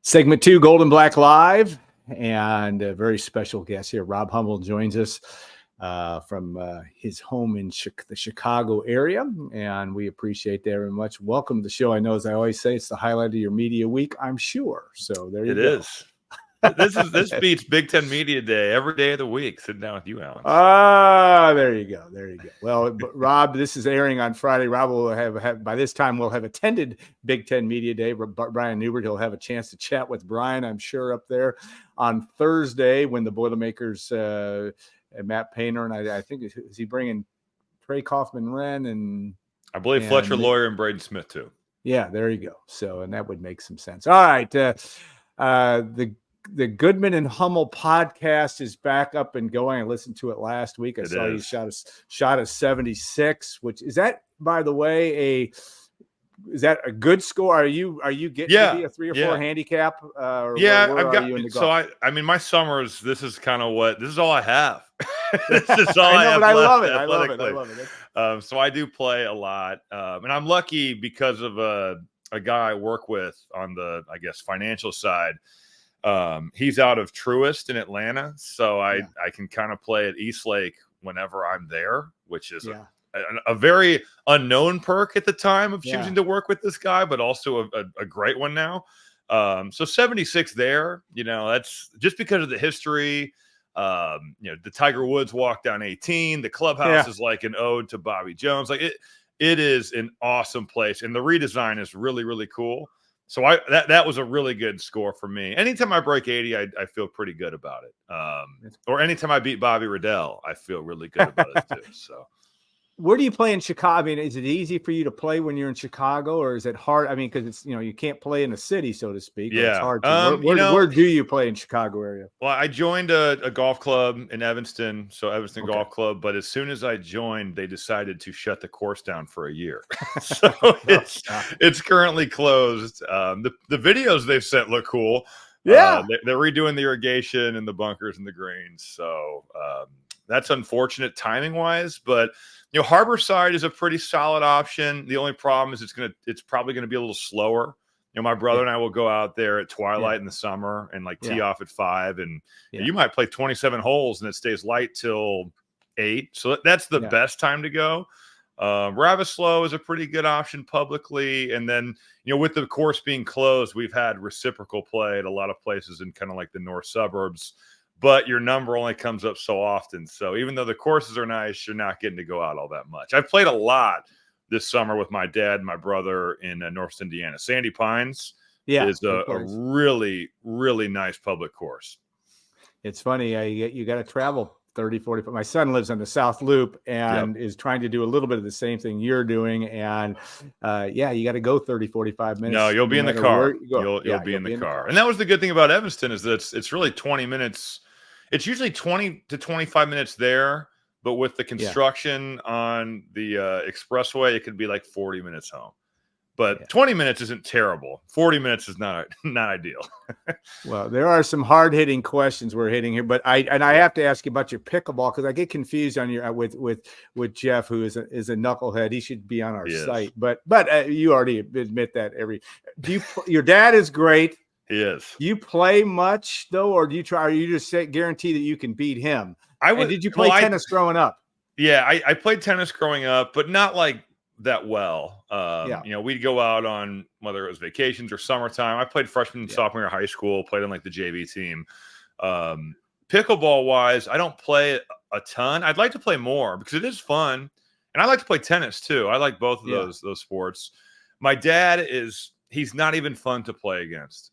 Segment 2, Gold and Black Live, and a very special guest here. Rob Hummel joins us from his home in the Chicago area, and we appreciate that very much. Welcome to the show. I know, as I always say, it's the highlight of your media week, I'm sure. So there you go. It is. This beats Big Ten Media Day every day of the week. Sitting down with you, Alan. There you go. There you go. Well, Rob, this is airing on Friday. Rob will have by this time we'll have attended Big Ten Media Day. Brian Newbert, he'll have a chance to chat with Brian, I'm sure, up there on Thursday when the Boilermakers, Matt Painter, and I think is he bringing Trey Kaufman-Wren and I believe Fletcher Lawyer and Braden Smith too. Yeah, there you go. So, and that would make some sense. All right, the Goodman and Hummel podcast is back up and going. I listened to it last week. I saw you shot a 76, which is that, by the way, is that a good score? Are you getting to be a 3 or 4 handicap? I've got you. So I mean, my summers. This is all I have. This is all I have. But I love it. I love it. So I do play a lot, and I'm lucky because of a guy I work with on the, I guess, financial side. He's out of Truist in Atlanta, so I can kind of play at Eastlake whenever I'm there, which is a very unknown perk at the time of choosing to work with this guy, but also a great one now. So 76 there, that's just because of the history. The Tiger Woods walk down 18. The clubhouse is like an ode to Bobby Jones. Like it is an awesome place, and the redesign is really, really cool. So that was a really good score for me. Anytime I break 80, I feel pretty good about it. Or anytime I beat Bobby Riddell, I feel really good about it too. So, where do you play in Chicago? I mean, is it easy for you to play when you're in Chicago, or is it hard? I mean, because it's you can't play in a city, so to speak. Yeah, it's hard. Where do you play in Chicago area? Well, I joined a golf club in Evanston, so Evanston Golf Club. But as soon as I joined, they decided to shut the course down for a year, so it's currently closed. The videos they've sent look cool. Yeah, they're redoing the irrigation and the bunkers and the greens. So that's unfortunate timing wise, but. Harborside is a pretty solid option. The only problem is it's probably gonna be a little slower. My brother and I will go out there at twilight in the summer and tee off at 5, and you might play 27 holes and it stays light till 8. So that's the best time to go. Ravislow is a pretty good option publicly, and then with the course being closed, we've had reciprocal play at a lot of places in kind of like the north suburbs. But your number only comes up so often. So even though the courses are nice, you're not getting to go out all that much. I've played a lot this summer with my dad and my brother in North Indiana. Sandy Pines is a really, really nice public course. It's funny. You got to travel 30, 40. My son lives on the South Loop and is trying to do a little bit of the same thing you're doing. And you got to go 30 45 minutes. No, you'll be in the car. You'll be in the car. And that was the good thing about Evanston is that it's really 20 minutes. It's usually 20 to 25 minutes there, but with the construction on the expressway, it could be like 40 minutes home. But 20 minutes isn't terrible. 40 minutes is not ideal. Well, there are some hard-hitting questions we're hitting here, but I have to ask you about your pickleball because I get confused on your with Jeff, who is a knucklehead. He should be on our site, but you already admit that your dad is great. He is. Do you play much though, or do you try? Or you just guarantee that you can beat him? Did you play tennis growing up? Yeah, I played tennis growing up, but not like that well. We'd go out on whether it was vacations or summertime. I played freshman and sophomore year of high school. Played on like the JV team. Pickleball wise, I don't play a ton. I'd like to play more because it is fun, and I like to play tennis too. I like both of those sports. My dad he's not even fun to play against.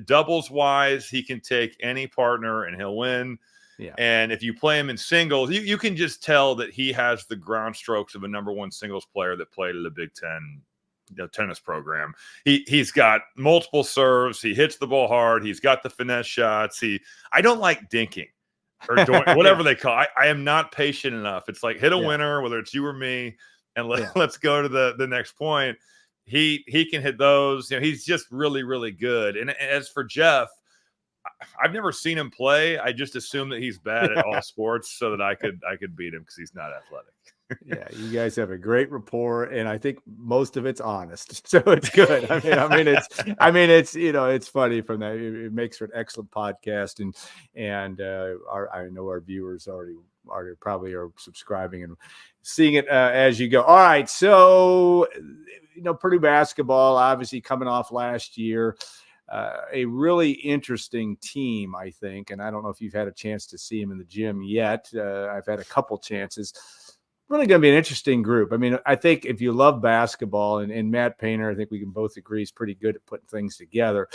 Doubles wise, he can take any partner and he'll win. Yeah. And if you play him in singles, you can just tell that he has the ground strokes of a number one singles player that played at a Big Ten tennis program. He's got multiple serves. He hits the ball hard. He's got the finesse shots. I don't like dinking or doing whatever they call it. I am not patient enough. It's like hit a winner, whether it's you or me, and let's go to the next point. He can hit those. He's just really, really good. And as for Jeff, I've never seen him play. I just assume that he's bad at all sports so that I could beat him because he's not athletic. Yeah, you guys have a great rapport, and I think most of it's honest, so it's good. It's it's funny from that. It makes for an excellent podcast, and I know our viewers already probably are subscribing and seeing it as you go. All right, so Purdue basketball obviously coming off last year. A really interesting team, I think, and I don't know if you've had a chance to see him in the gym yet. I've had a couple chances. Really going to be an interesting group. I mean, I think if you love basketball, and Matt Painter, I think we can both agree, is pretty good at putting things together.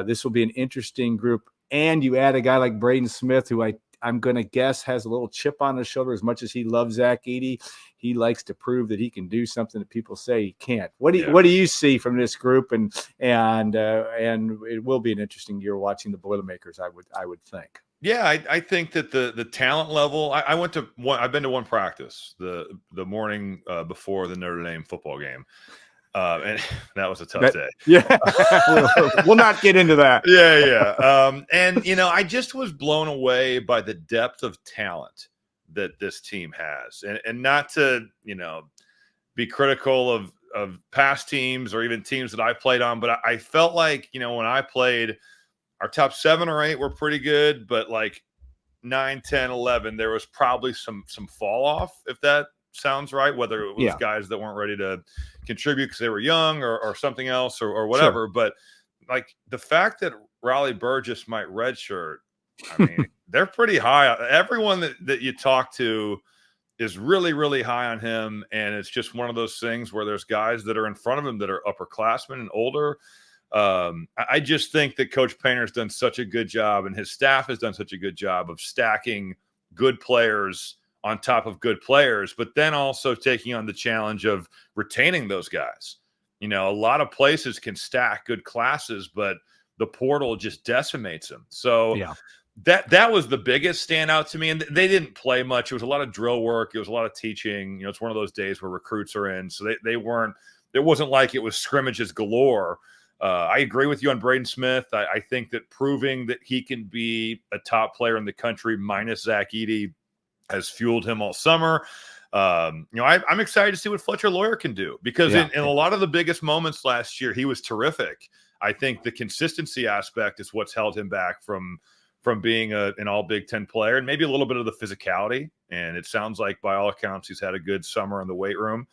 This will be an interesting group. And you add a guy like Braden Smith, who I'm going to guess has a little chip on his shoulder. As much as he loves Zach Edey, he likes to prove that he can do something that people say he can't. What do you see from this group? And it will be an interesting year watching the Boilermakers, I would think. Yeah, I think that the talent level. I've been to one practice the morning before the Notre Dame football game, and that was a tough day. Yeah, we'll not get into that. Yeah. And I just was blown away by the depth of talent that this team has, and not to be critical of past teams or even teams that I played on, but I felt like when I played, our top 7 or 8 were pretty good, but like 9, 10, 11, there was probably some fall off, if that sounds right, whether it was guys that weren't ready to contribute because they were young or something else or whatever. Sure. But like the fact that Raleigh Burgess might redshirt, I mean, they're pretty high. Everyone that you talk to is really, really high on him. And it's just one of those things where there's guys that are in front of him that are upperclassmen and older. I just think that Coach Painter's done such a good job, and his staff has done such a good job of stacking good players on top of good players, but then also taking on the challenge of retaining those guys. A lot of places can stack good classes, but the portal just decimates them. So that was the biggest standout to me. And they didn't play much. It was a lot of drill work. It was a lot of teaching. It's one of those days where recruits are in. So it wasn't like it was scrimmages galore. I agree with you on Braden Smith. I think that proving that he can be a top player in the country minus Zach Edey has fueled him all summer. I'm excited to see what Fletcher Lawyer can do, because in a lot of the biggest moments last year, he was terrific. I think the consistency aspect is what's held him back from being an all Big Ten player, and maybe a little bit of the physicality. And it sounds like by all accounts, he's had a good summer in the weight room.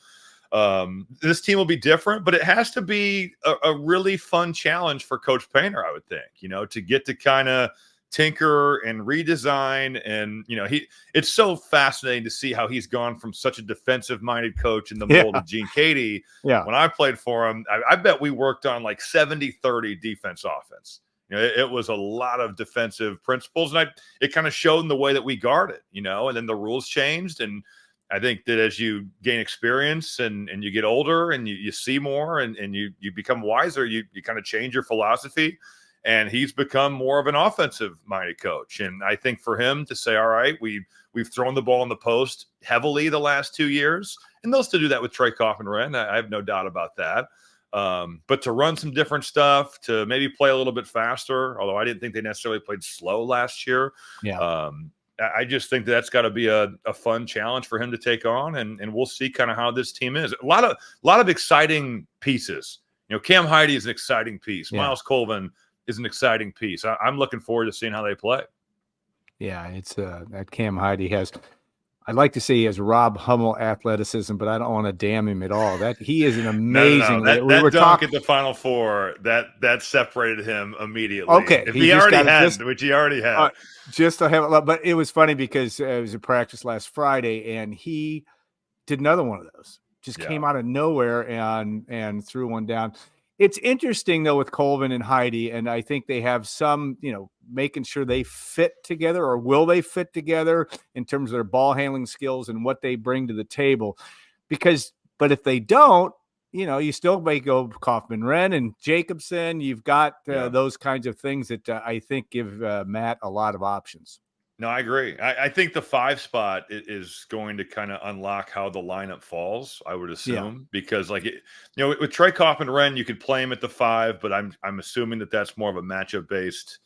This team will be different, but it has to be a really fun challenge for Coach Painter, I would think, to get to kind of tinker and redesign. And, it's so fascinating to see how he's gone from such a defensive minded coach in the mold of Gene Cady. Yeah. When I played for him, I bet we worked on like 70-30 defense offense. It was a lot of defensive principles, and it kind of showed in the way that we guarded, and then the rules changed. And I think that as you gain experience and you get older and you see more and you become wiser, you kind of change your philosophy. And he's become more of an offensive-minded coach. And I think for him to say, all right, we've thrown the ball in the post heavily the last 2 years, and they'll still do that with Trey Kaufman-Wren. I have no doubt about that. But to run some different stuff, to maybe play a little bit faster, although I didn't think they necessarily played slow last year. Yeah. I just think that's got to be a fun challenge for him to take on, and we'll see kind of how this team is. A lot of exciting pieces. Cam Heide is an exciting piece. Yeah. Miles Colvin is an exciting piece. I'm looking forward to seeing how they play. Yeah, it's that Cam Heide has. I'd like to say he has Rob Hummel athleticism, but I don't want to damn him at all. That he is an amazing. No. That dunk at the Final Four that separated him immediately. Okay, which he already had. Just to have it, but it was funny because it was a practice last Friday, and he did another one of those. Just came out of nowhere and threw one down. It's interesting though with Colvin and Heide, and I think they have some, making sure they fit together, or will they fit together in terms of their ball handling skills and what they bring to the table. But if they don't, you still may go Kaufman-Wren and Jacobson. You've got those kinds of things that I think give Matt a lot of options. No, I agree. I think the 5 spot is going to kind of unlock how the lineup falls, I would assume, because with Trey Kaufman-Wren, you could play him at the 5, but I'm assuming that's more of a matchup based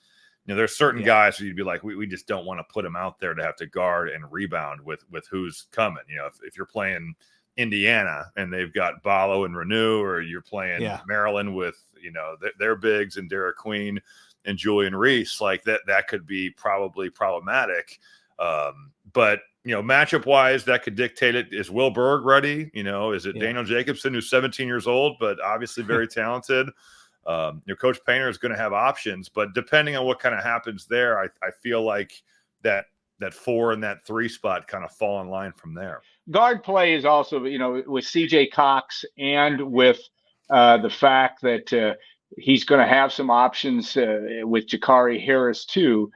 There's certain guys who you'd be like, we just don't want to put them out there to have to guard and rebound with who's coming. If you're playing Indiana and they've got Ballo and Renew, or you're playing Maryland with, their bigs and Derek Queen and Julian Reese, like that could be probably problematic. But matchup wise, that could dictate it. Is Will Berg ready? Is it Daniel Jacobson, who's 17 years old, but obviously very talented? Coach Painter is going to have options, but depending on what kind of happens there, I feel like that 4 and that 3 spot kind of fall in line from there. Guard play is also, with CJ Cox and with the fact that he's going to have some options with Jakari Harris too.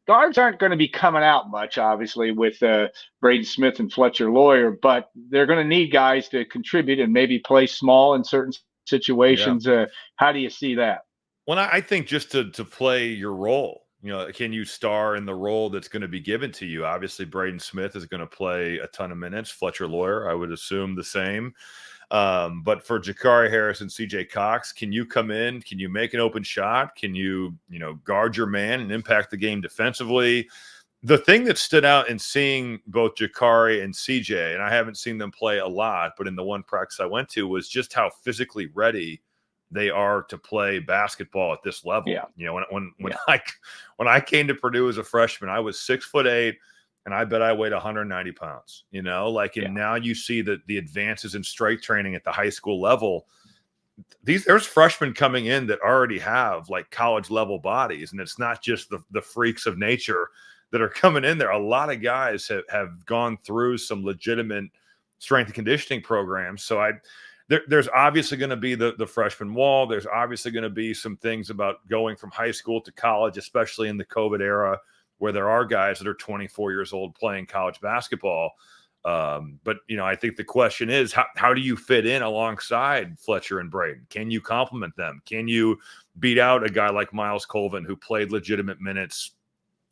Guards aren't going to be coming out much, obviously, with Braden Smith and Fletcher Lawyer, but they're going to need guys to contribute and maybe play small in certain situations. How do you see that? Well, I think just to play your role, can you star in the role that's going to be given to you? Obviously, Braden Smith is going to play a ton of minutes. Fletcher Lawyer, I would assume the same. But for Jakari Harris and CJ Cox, can you come in? Can you make an open shot? Can you, guard your man and impact the game defensively? The thing that stood out in seeing both Jakari and CJ, and I haven't seen them play a lot, but in the one practice I went to, was just how physically ready they are to play basketball at this level. When I came to Purdue as a freshman, I was 6'8", and I bet I weighed 190 pounds. Now you see that the advances in strength training at the high school level. There's freshmen coming in that already have like college level bodies, and it's not just the freaks of nature that are coming in there. A lot of guys have gone through some legitimate strength and conditioning programs. So there's obviously going to be the freshman wall. There's obviously going to be some things about going from high school to college, especially in the COVID era, where there are guys that are 24 years old playing college basketball. But I think the question is, how do you fit in alongside Fletcher and Braden? Can you complement them? Can you beat out a guy like Miles Colvin, who played legitimate minutes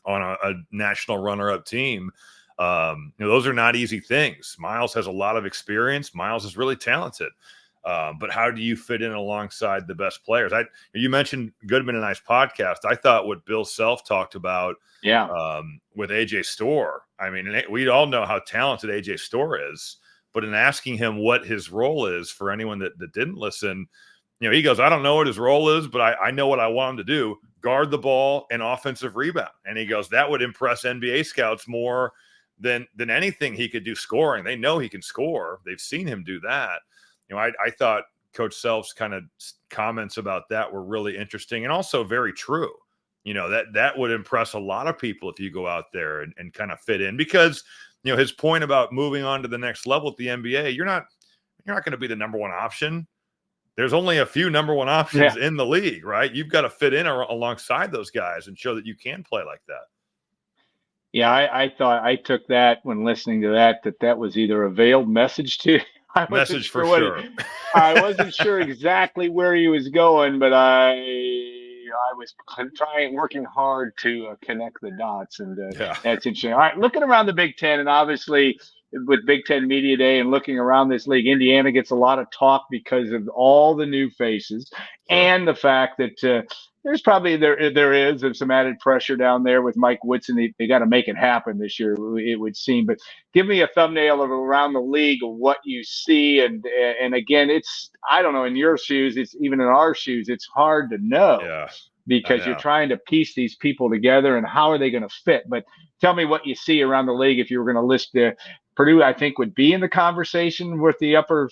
on a national runner-up team? Those are not easy things. Miles has a lot of experience. Miles is really talented. But how do you fit in alongside the best players? You mentioned Goodman and I's podcast. I thought what Bill Self talked about with AJ Storr. I mean, we all know how talented AJ Storr is, but in asking him what his role is, for anyone that didn't listen, he goes, I don't know what his role is, but I know what I want him to do: guard the ball and offensive rebound. And he goes, that would impress NBA scouts more than anything he could do scoring. They know he can score. They've seen him do that. I thought Coach Self's kind of comments about that were really interesting and also very true. That would impress a lot of people if you go out there and kind of fit in, because, his point about moving on to the next level at the NBA, you're not going to be the number one option. There's only a few number one options in the league, right? You've got to fit in alongside those guys and show that you can play like that. Yeah, I thought I took that when listening to that was either a veiled message to message for sure. I wasn't sure exactly where he was going, but I was working hard to connect the dots, and that's interesting. All right, looking around the Big Ten, and obviously with Big Ten Media Day and looking around this league, Indiana gets a lot of talk because of all the new faces and the fact that there's probably there is some added pressure down there with Mike Woodson. They got to make it happen this year, it would seem. But give me a thumbnail of around the league of what you see, and again, it's, I don't know, in your shoes, it's even in our shoes, it's hard to know because you're trying to piece these people together and how are they going to fit. But tell me what you see around the league. If you were going to list Purdue, I think, would be in the conversation with the upper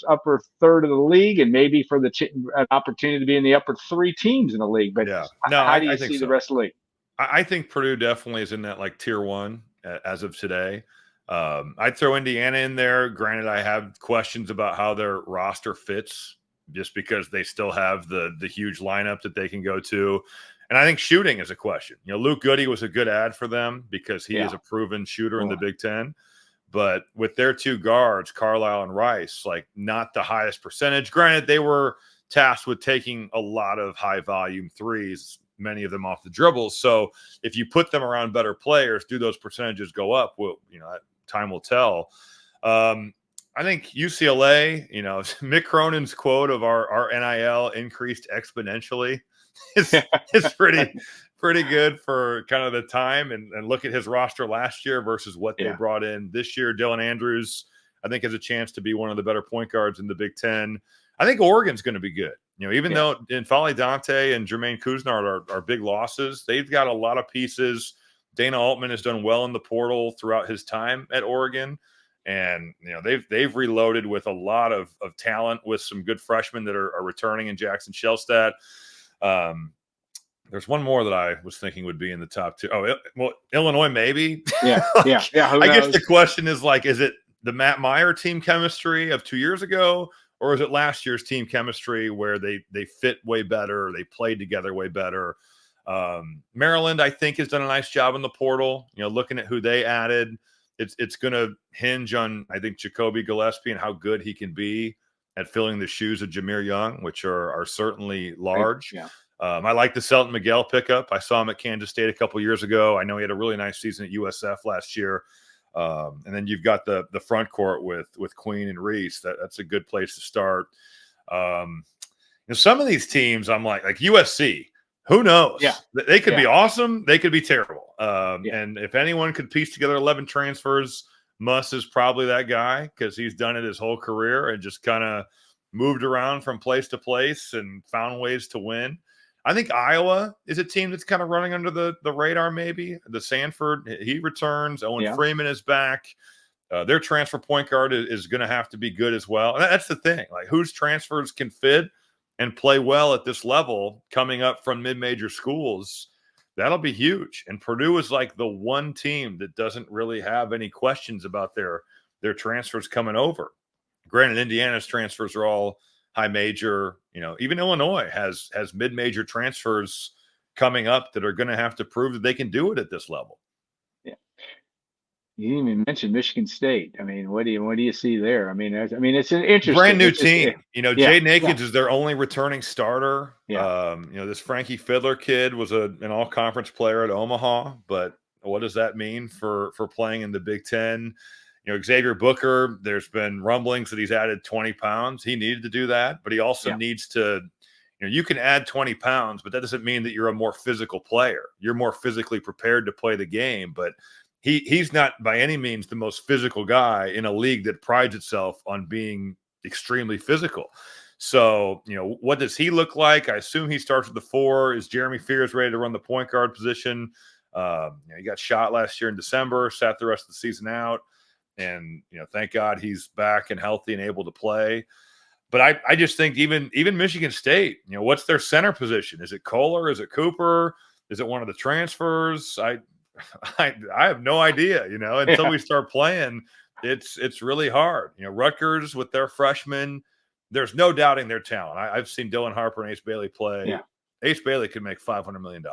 third of the league, and maybe for an opportunity to be in the upper 3 teams in the league. But how do you see the rest of the league? I think Purdue definitely is in that like tier 1 as of today. I'd throw Indiana in there. Granted, I have questions about how their roster fits, just because they still have the huge lineup that they can go to. And I think shooting is a question. Luke Goody was a good ad for them because he is a proven shooter in the Big Ten. But with their 2 guards, Carlisle and Rice, like not the highest percentage. Granted, they were tasked with taking a lot of high volume threes, many of them off the dribbles. So if you put them around better players, do those percentages go up? Well, time will tell. I think UCLA, Mick Cronin's quote of our NIL increased exponentially is pretty good for kind of the time, and look at his roster last year versus what they brought in this year. Dylan Andrews, I think, has a chance to be one of the better point guards in the Big Ten. I think Oregon's going to be good. Even though N'Faly Dante and Jermaine Couisnard are big losses, they've got a lot of pieces. Dana Altman has done well in the portal throughout his time at Oregon. And, they've reloaded with a lot of talent with some good freshmen that are returning in Jackson Shellstat. There's one more that I was thinking would be in the top two. Oh, well, Illinois, maybe. Yeah. I guess the question is is it the Matt Meyer team chemistry of 2 years ago, or is it last year's team chemistry where they fit way better, they played together way better? Maryland, I think, has done a nice job in the portal. Looking at who they added, it's going to hinge on, I think, Jacoby Gillespie and how good he can be at filling the shoes of Jameer Young, which are certainly large. Yeah. I like the Selton Miguel pickup. I saw him at Kansas State a couple years ago. I know he had a really nice season at USF last year. And then you've got the front court with Queen and Reese. That's a good place to start. Some of these teams, I'm like USC. Who knows? Yeah. They could be awesome. They could be terrible. And if anyone could piece together 11 transfers, Muss is probably that guy, because he's done it his whole career and just kind of moved around from place to place and found ways to win. I think Iowa is a team that's kind of running under the radar, maybe. The Sanford, he returns. Owen Freeman is back. Their transfer point guard is going to have to be good as well. And that's the thing. Whose transfers can fit and play well at this level coming up from mid-major schools, that'll be huge. And Purdue is the one team that doesn't really have any questions about their transfers coming over. Granted, Indiana's transfers are all high major. Even Illinois has mid-major transfers coming up that are going to have to prove that they can do it at this level. You didn't even mention Michigan State. I mean, what do you see there? I mean, it's an interesting brand new team. Jaden Akins is their only returning starter. This Frankie Fiddler kid was an all-conference player at Omaha, but what does that mean for playing in the Big Ten? Xavier Booker, there's been rumblings that he's added 20 pounds. He needed to do that, but he also needs to. You can add 20 pounds, but that doesn't mean that you're a more physical player. You're more physically prepared to play the game, but he's not by any means the most physical guy in a league that prides itself on being extremely physical. So, what does he look like? I assume he starts with the 4. Is Jeremy Fears ready to run the point guard position? He got shot last year in December, sat the rest of the season out. And, thank God he's back and healthy and able to play. But I just think even Michigan State, what's their center position? Is it Kohler? Is it Cooper? Is it one of the transfers? I have no idea, until we start playing, it's really hard. Rutgers with their freshmen, there's no doubting their talent. I've seen Dylan Harper and Ace Bailey play. Yeah. Ace Bailey could make $500 million.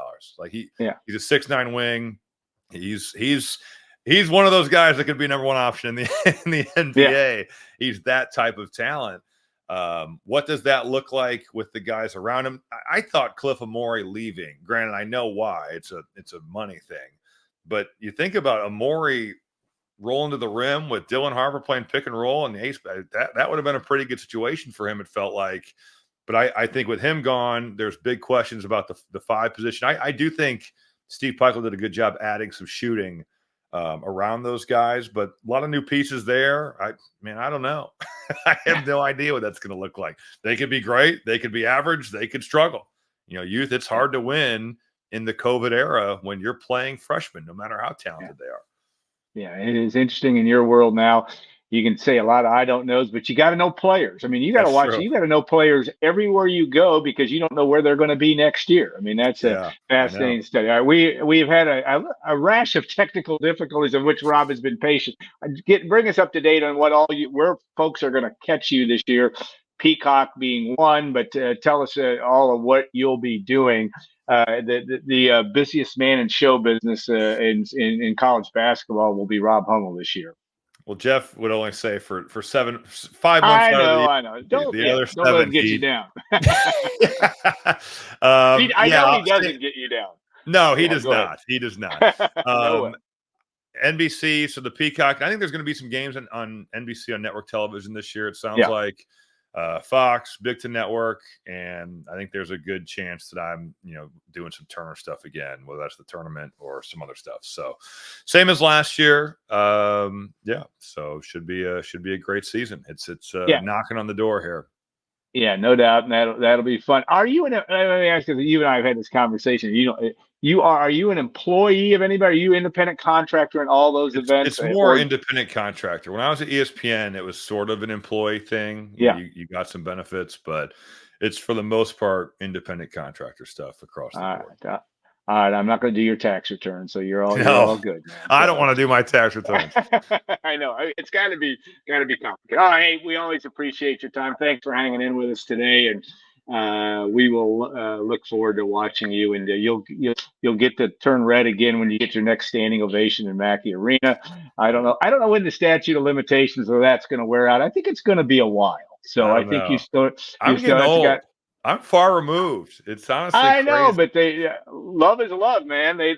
He's a 6'9" wing. He's one of those guys that could be number one option in the NBA. Yeah. He's that type of talent. What does that look like with the guys around him? I thought Cliff Amore leaving. Granted, I know why. It's a money thing. But you think about Amore rolling to the rim with Dylan Harper playing pick and roll and the ace, that would have been a pretty good situation for him, it felt like. But I think with him gone, there's big questions about the 5 position. I do think Steve Peichel did a good job adding some shooting around those guys, but a lot of new pieces there. I don't know. I have no idea what that's going to look like. They could be great. They could be average. They could struggle. Youth, it's hard to win in the COVID era when you're playing freshmen, no matter how talented they are. Yeah, it is interesting in your world now. You can say a lot of I don't knows, but you got to know players. I mean, you got to watch. True. You got to know players everywhere you go because you don't know where they're going to be next year. I mean, that's a fascinating study. All right, we've had a rash of technical difficulties of which Rob has been patient. Bring us up to date on where folks are going to catch you this year. Peacock being one, but tell us all of what you'll be doing. The busiest man in show business in college basketball will be Rob Hummel this year. Well, Jeff would only say for 5 months. I know. Don't let him get you down. I know he doesn't get you down. No, he does not. He does not. No way. NBC, so the Peacock. I think there's going to be some games on NBC on network television this year. It sounds like Fox, Big Ten Network, and I think there's a good chance that I'm, doing some Turner stuff again, whether that's the tournament or some other stuff. So, same as last year. So should be a great season. It's knocking on the door here. Yeah, no doubt, and that'll be fun. Are you let me ask you, you and I have had this conversation. Are you an employee of anybody? Are you independent contractor in all those events? It's more independent contractor. When I was at ESPN, it was sort of an employee thing. You got some benefits, but it's for the most part independent contractor stuff across the board. All right, I'm not going to do your tax return, so you're all good, man. I don't want to do my tax returns. I know it's got to be complicated. All right, we always appreciate your time. Thanks for hanging in with us today, and we will look forward to watching you. And you'll get to turn red again when you get your next standing ovation in Mackey Arena. I don't know when the statute of limitations of that's going to wear out. I think it's going to be a while. So I think you still. I'm getting old. I'm far removed. It's honestly I know, but love is love, man. They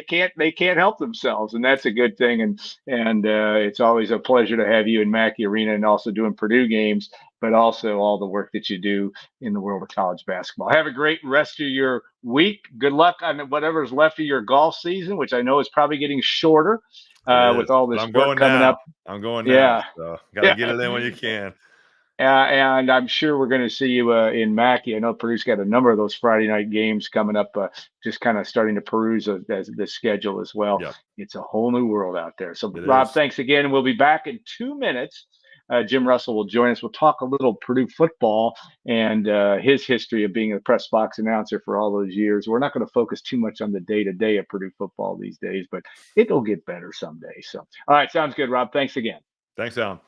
can't help themselves, and that's a good thing. And it's always a pleasure to have you in Mackey Arena and also doing Purdue games, but also all the work that you do in the world of college basketball. Have a great rest of your week. Good luck on whatever's left of your golf season, which I know is probably getting shorter with all this work coming up. I'm going now. So gotta get it in when you can. And I'm sure we're going to see you in Mackey. I know Purdue's got a number of those Friday night games coming up, just kind of starting to peruse the schedule as well. Yep. It's a whole new world out there. So, Rob, thanks again. We'll be back in 2 minutes. Jim Russell will join us. We'll talk a little Purdue football and his history of being a press box announcer for all those years. We're not going to focus too much on the day-to-day of Purdue football these days, but it'll get better someday. So, all right, sounds good, Rob. Thanks again. Thanks, Alan.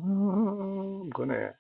I'm going to